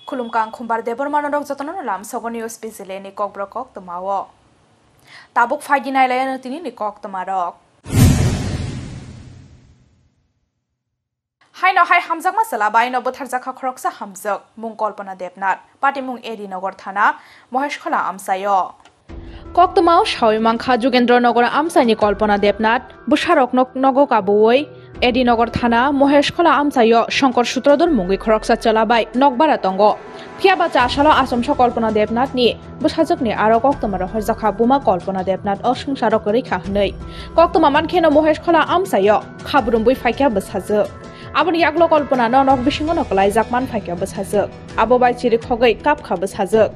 Kulumkang khumbar debor manodok jotono lam sogoni ospizile ni kokbrokok tumawo. Tabuk faginai layan tini ni kok tumarok. Hai no hai hamjak masala bai no botharjak khakroksa hamjak mung kolpana debnat pati mung Edinagar thana Moheshkhola amsayo. Koktumao Shawimangkha Jugendrnagar amsaini kolpana debnat busharok nogo kaboi Edinagar thana Moheshkhola amsayo Shankar Sutrodor mungi khoroksa chalabai nokbara tongo phiaba chasalo asomsa kolpana debnat ni bushajakni aro koktumaro horjakha buma kolpana debnat osungsarok rikha hnei koktuma mankheno Moheshkhola amsayo khabrumbai faikya busajak aboni yaklo kolpana no nok bisingo noklai jakman faikya busajak abo bai chiri khogai kap kha busajak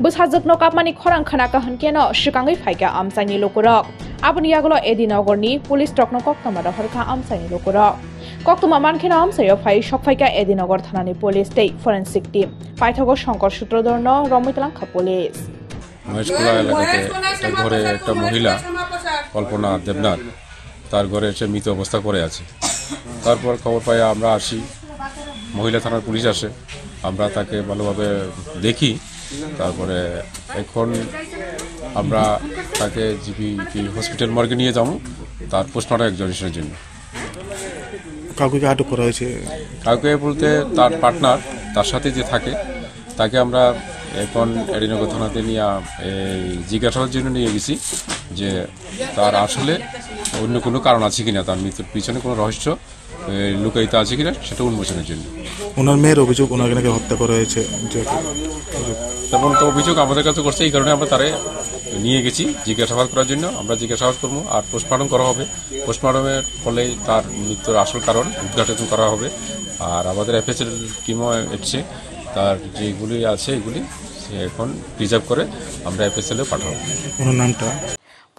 busajak no kapmani khorang khana ka hankeno shikangai faikya amsaini lokurok aboni yaklo Edinagarni police tokno koktumaro horkha amsaini lokurok koktuma mankheno amsayo phai sokfaikya Edinagar thanani police tei forensic team paithago Shankar Sutrodor no Romitlankha police Maheshkhola এলাকাতে একটা ঘরে একটা মহিলা কল্পনা দেবনাথ তার ঘরে এসে মৃত অবস্থা পড়ে আছে তারপর খবর পাই আমরা আসি মহিলা থানার পুলিশ আসে আমরা তাকে ভালোভাবে দেখি তারপরে এখন আমরা তাকে জিপি হসপিটাল মর্গে নিয়ে যাব তার পোস্টমর্টম এক্সামিনেশনের জন্য কাউকে আটক করা হয়েছে কাউকে বলতে তার পার্টনার তার সাথে যে থাকে তাকে আমরা এখন এডিনগর থানাতে নিয়ে জিজ্ঞাসাবাদের জন্য নিয়ে গেছি যে তার আসলে অন্য কোনো কারণ আছে কিনা তার মৃত্যুর পিছনে কোনো রহস্য লুকায়িত আছে কিনা সেটা উন্মোচনের জন্য ওনার মেয়ের অভিযোগ ওনাকে নাকি হত্যা করা হয়েছে তেমন তো অভিযোগ আমাদের কাছে করছে এই কারণে আমরা তারে নিয়ে গেছি জিজ্ঞাসাবাদ করার জন্য আমরা জিজ্ঞাসাবাদ করবো আর পোস্টমর্টম করা হবে পোস্টমর্টমের ফলে তার মৃত্যুর আসল কারণ উদ্ঘাটন করা হবে আর আমাদের এফএসএল টিমও এসছে তার যেগুলি আছে এগুলি এখন প্রিজার্ভ করে আমরা এফএসএল এ পাঠাবো ওনার নামটা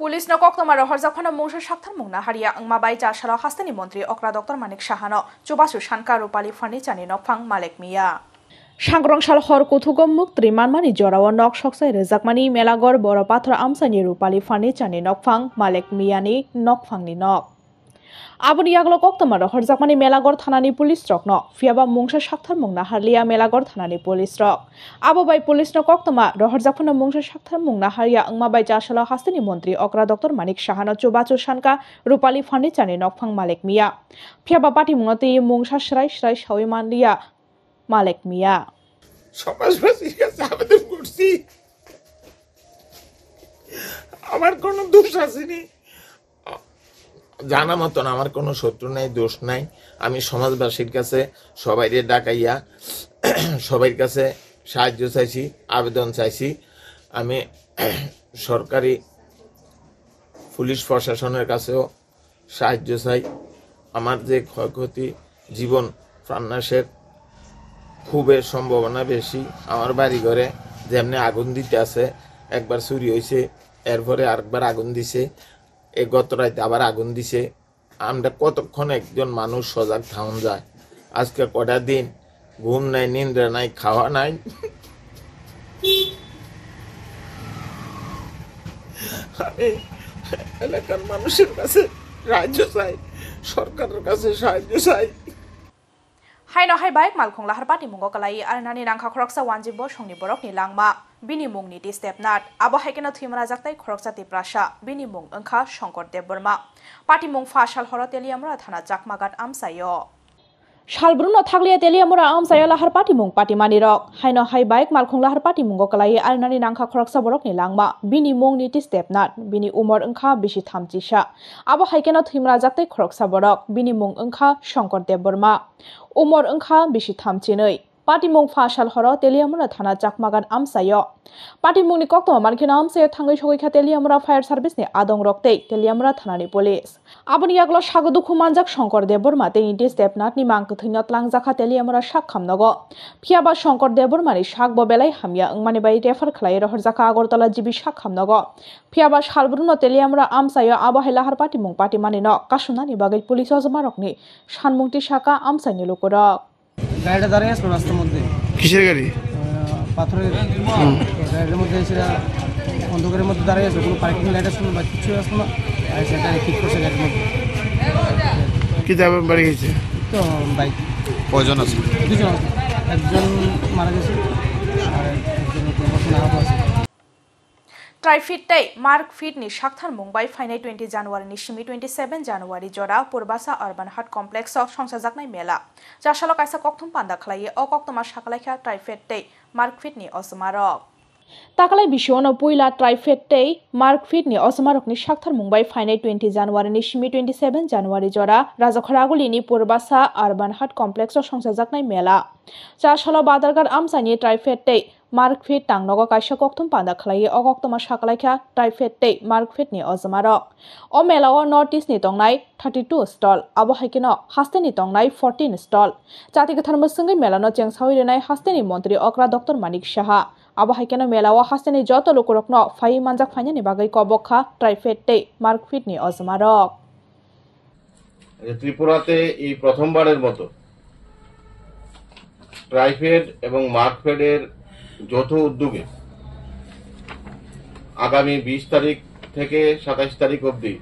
পুলিশ ন koktumaro horjakphano mungsa sakthar mungna haria angmabai chasalo hastani mantri okra dr Manik Sahano chubasu shanka rupali furnichani nokphang Malek Mia Sangrongshal hor kuthugom muktri manmani jorao nok soksai rejakmani Melagor boro pathor amsani rupali furnichani nokphang Malek Mia ni nokphangni nok aboni yaklo koktumaro horjakmani Melagor thanani police rok no phiaba mungsa sakthar mungna harlia Melagor thanani police rok abo bai police no koktuma horjakphano mungsa sakthar mungna haria angmabai chasalo hastani mantri okra dr Manik Sahano chubachu shanka rupali furnichani nokphang Malek Mia phiaba pati mungate mungsa shrai shawi manlia Malek Mia সমাজবাসীর কাছে আবেদন করছি আমার কোনো দোষ আসেনি জানা মতন আমার কোনো শত্রু নাই দোষ নাই আমি সমাজবাসীর কাছে সবাইকে ডাকাইয়া সবার কাছে সাহায্য চাইছি আবেদন চাইছি আমি সরকারি পুলিশ প্রশাসনের কাছেও সাহায্য চাই আমার যে ক্ষয়ক্ষতি জীবন প্রাণনাশের খুবই সম্ভাবনা বেশি আমার বাড়ি ঘরে যেমনি আগুন দিতে আছে একবার চুরি হয়েছে এরপরে আরেকবার আগুন দিছে এই গত রাতে আবার আগুন দিছে আমরা কতক্ষণ একজন মানুষ সজাগ থাকুন যায় আজকে কটা দিন ঘুম নাই নিদ্রা নাই খাওয়া নাই আমি এলাকার মানুষের কাছে সাহায্য চাই সরকারের কাছে সাহায্য চাই Hai no hai baik malkhong lahar pati mungo kalai arnani rangkha khoroksa wanjibo songni borok ni langma bini mung ni stepnat abo haikeno thimra jaktai khoroksa tiprasha bini mung angkha Shankar Deborma pati mung fashal horo teliamra thana jakmagat amsayo Shalbruno thaglia teliamura amsayo lahar pati mung pati mani rok hai no hai baik malkhong lahar pati mungo kalai arnani rangkha khoroksa borok ni langma bini mung ni stepnat bini umor angkha bishi thamchisha abo haikeno thimra jaktai khoroksa borok bini mung angkha Shankar Deborma umor angkha bishi thamchinei pati mung fashal horo teliamura thana jakmagan amsayo pati mung ni koktoma mankhena amsayo thangai sogoi kha teliamura fire service ni adong roktei teliamura thanani police aboni yaklo sagodukhu manjak Shankar Deborma te inti stepnat ni mangkthino tlangjakha teliamura sakhamnago phiaba Shankar Deborma ni sakbo belai hamya angmani bai refer khlai rohorjaka Agartala jibi sakhamnago phiaba Shalbruno teliamura amsayo abo hailahar pati mung pati mani no kasunani bagai police ojmarokni sanmungti saka amsaini lokorok গাড়িটা দাঁড়িয়ে আসলো রাস্তার মধ্যে কিসের গাড়ি পাথরের গাড়ির মধ্যে সেটা অন্ধকারের মধ্যে দাঁড়িয়ে আসলো কোনো পার্কিং লাইট আসলো বা কিছু আসলো না আর সেটা ঠিক করছে গাড়ির মধ্যে কি যাবে বাড়ি গেছে তো বাইক কয়জন আছে? দুজন আছে, একজন মারা গেছে আর একজন বর্তমানে আহত আছে। ट्राइफिट मार्क फिटनि साक्थार मुंबाई फाइनाय 20 जानुवारिनि सिमी 27 जानुवारि जरा पुरबासा अर्बान हाट कमप्लेक्सआव संसाजाकनाय मेला जासाल कायसा कक्तम पान्दा खलायो अ कक्तमा साकलायखा ट्राइफिट मार्क फिटनि असमारक ताकालाय बिशोनो पुइला ट्राइफिट मार्क फिटनि असमारकनि साक्थार मुंबाई फाइनाय 20 जानुवारिनि सिमी 27 जानुवारि जरा राजाखरागुलिनि पुरबासा अर्बान हाट कमप्लेक्सआव संसाजाकनाय मेला जासाल बादारगार आमसानि ट्राइफिट मार्क फिट तांनगो कायसा कक्तम पान्दा खलायो अ कक्तमा साकलायखा ट्राइफिट मार्क फिटनि असमारक अ मेलाव नर्थ ईस्टनि तंनाय 32 स्टल आबो हाइकेनो हास्तेनि तंनाय 14 स्टल जाति गथार मसंगै मेलानो चेंसाविरेनाय हास्तेनि मन्त्री अक्रा डॉक्टर मानिक साहा आबो हाइकेनो मेलाव हास्तेनि जत लोकरकनो फाइ मानजाक फाइनानि बागै कबखा ट्राइफिट मार्क फिटनि असमारक ত্রিপুরাতে এই প্রথমবারের মতো ট্রাইফেড এবং মার্কফেডের যৌথ উদ্যোগে আগামী 20 তারিখ থেকে 27 তারিখ অবধি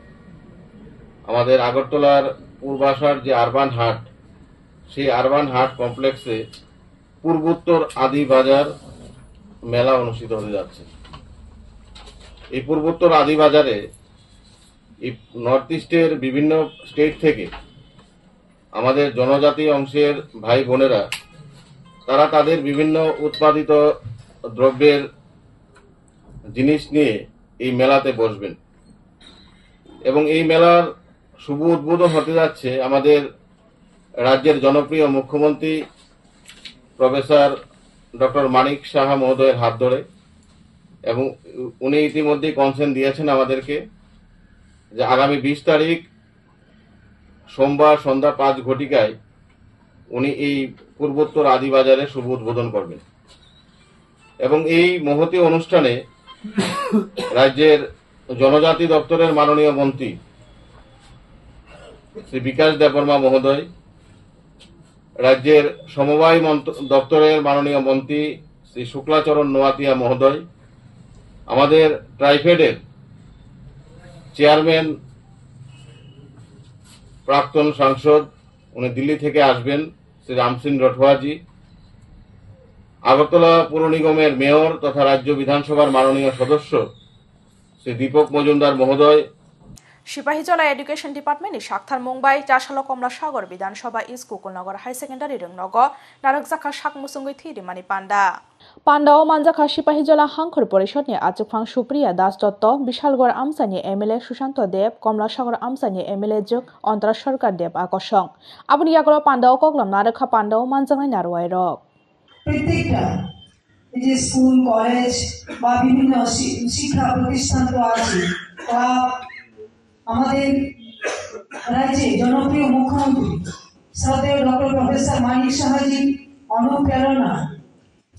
আমাদের আগরতলার পূর্বাসার যে আরবান হাট সেই আরবান হাট কমপ্লেক্সে পূর্বোত্তর আদি বাজার মেলা অনুষ্ঠিত হতে যাচ্ছে। এই পূর্বোত্তর আদি বাজারে নর্থ ইস্টের বিভিন্ন স্টেট থেকে আমাদের জনজাতি অংশের ভাই বোনেরা তারা তাদের বিভিন্ন উৎপাদিত দ্রব্যের জিনিস নিয়ে এই মেলাতে বসবেন এবং এই মেলার শুভ উদ্বোধন হতে যাচ্ছে আমাদের রাজ্যের জনপ্রিয় মুখ্যমন্ত্রী প্রফেসর ডক্টর মানিক সাহা মহোদয়ের হাত ধরে এবং উনি ইতিমধ্যেই কনসেন্ট দিয়েছেন আমাদেরকে যে আগামী 20 তারিখ সোমবার সন্ধ্যা 5 ঘটিকায় উনি এই পূর্বোত্তর আদি বাজারে শুভ উদ্বোধন করবেন এবং এই মহতী অনুষ্ঠানে রাজ্যের জনজাতি দপ্তরের মাননীয় মন্ত্রী শ্রী বিকাশ দেববর্মা মহোদয়, রাজ্যের সমবায় দপ্তরের মাননীয় মন্ত্রী শ্রী শুক্লাচরণ নোয়াতিয়া মহোদয়, আমাদের ট্রাইফেডের চেয়ারম্যান প্রাক্তন সাংসদ উনি দিল্লি থেকে আসবেন শ্রী রামসিং রঠোয়াজি, আগরতলা পৌর নিগমের মেয়র তথা রাজ্য বিধানসভার মাননীয় সদস্য শ্রী দীপক মজুমদার মহোদয়, सिपाहीजला एडुकेशन डिपार्टमेंटनि साक्थार मुंबाई जासाल कमला सागर विधानसभा इस्ट कुकुलनगर हाई सेकेंडारि रोंनग नारकजाखा साकमुसुंगै थिरिमानि पांडा पांडाओ मानजाखा सिपाहीजला हांखर परिषदनि आचुफां सुप्रिया दास दत्त विशालगढ़ आमसानि एमएलए सुशांत देव कमला सागर आमसानि एमएलए जुग अंतरा सरकार देव आकर्षण आबुनि यागरो पांडाओ कगलम नारखा पांडाओ मानजांगाय नारवाय रक প্রত্যেকটা যে স্কুল কলেজ বা বিভিন্ন শিক্ষা প্রতিষ্ঠান তো আছে ক্লাব আমাদের রাজ্যে জনপ্রিয় মুখ্যমন্ত্রী শ্রদ্ধেয় ডক্টর প্রফেসর মানিক সাহাজির অনুপ্রেরণা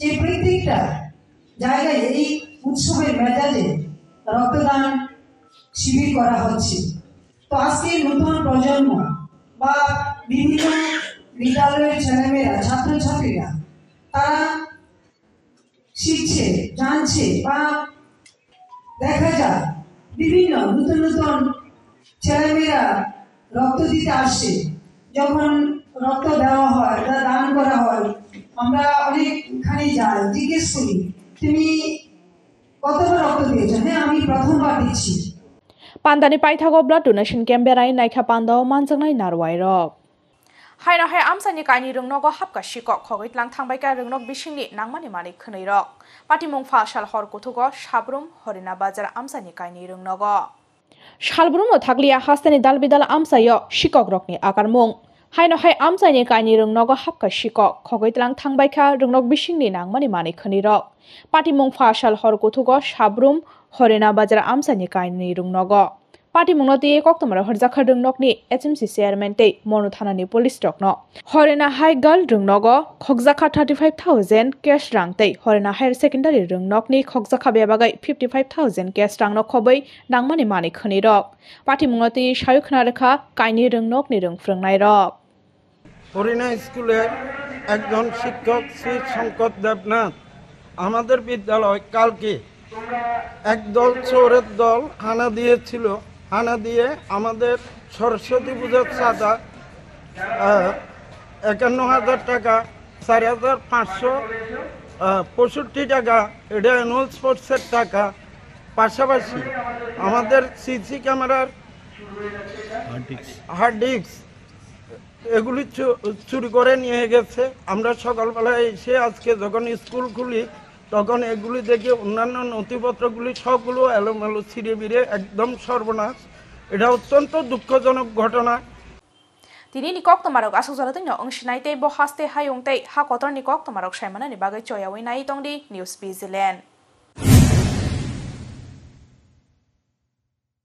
যে প্রত্যেকটা জায়গায় এই উৎসবের মেজাজে রক্তদান শিবির করা হচ্ছে। তো আজকে নতুন প্রজন্ম বা বিভিন্ন বিদ্যালয়ের ছেলেমেয়েরা ছাত্রছাত্রীরা তারা শিখছে জানছে বা দেখা যায় বিভিন্ন নতুন নতুন ছেলেমেয়েরা রক্ত দিতে আসছে। যখন রক্ত দেওয়া হয় বা দান করা হয় আমরা অনেকখানে যাই জিজ্ঞেস করি তুমি কতবার রক্ত দিয়েছো? হ্যাঁ আমি প্রথমবার দিচ্ছি। पान्दानि पाइथागो ब्लाड डोनेशन कैम्प बेराय नायखा पान्दाओ मानजांनाय नारवाय रक हायना हाय आमसानि कायनि रोंनगो हाबका शिक खगैतलां थांबायका रोंनग बिसिंनि नांमानि मानि खनै रक पाटिमुं फासाल हर कुथुगो साब्रुम हरिना बाजार आमसानि कायनि रोंनगो सालब्रुम थागलिया हास्तानि दालबिदाल आमसायो शिकक रकनि आकारमुं हायना हाय आमसानि कायनि रोंनगो हाबका शिक खगैतलां थांबायका रोंनग बिसिंनि नांमानि मानि खनै रक पाटिमुं फासाल हर कुथुगो साब्रुम हरिना बाजार आमसानि कायनि रोंनगो पाटिमुंगति कक्तमरा हरजाखा रोंनगनि एचएमसी चेयरमैन ते मनु थानानि पुलिस रकनो हरिना हाई गर्ल रोंनगो खगजाखा 35,000 कैश रांते हरिना हायर सेकेंडारि रोंनगनि खगजाखा बेबागै 55,000 कैश रांनो खबै नांमानि मानि खनै रक पाटिमुंगति सायुखना रेखा कायनि रोंनगनि रोंफ्रोंनाय रक हरिना स्कुलेर एकजन शिक्षक श्री शंकर देवनाथ আমাদের বিদ্যালয় কালকে একদল চোরের দল হানা দিয়েছিল। হানা দিয়ে আমাদের সরস্বতী পূজার চাঁদা 51,000 টাকা, 4,565 টাকা, এটা অ্যানুয়াল স্পোর্টসের টাকা। পাশাপাশি আমাদের সিসি ক্যামেরার হার্ড ডিস্ক এগুলি চুরি করে নিয়ে গেছে। আমরা সকালবেলায় এসে আজকে যখন স্কুল খুলি তখন এগুলি দেখে অন্যান্য নথিপত্রগুলি সবগুলো এলোমেলো ছিঁড়ে বিড়ে একদম সর্বনাশ। এটা অত্যন্ত দুঃখজনক ঘটনা। Tini ni kok tomarok asuk jala tino ongshnai te bo haste hayung te ha kotor ni kok tomarok shaimana ni bagai choyawi nai tongdi News Zealand.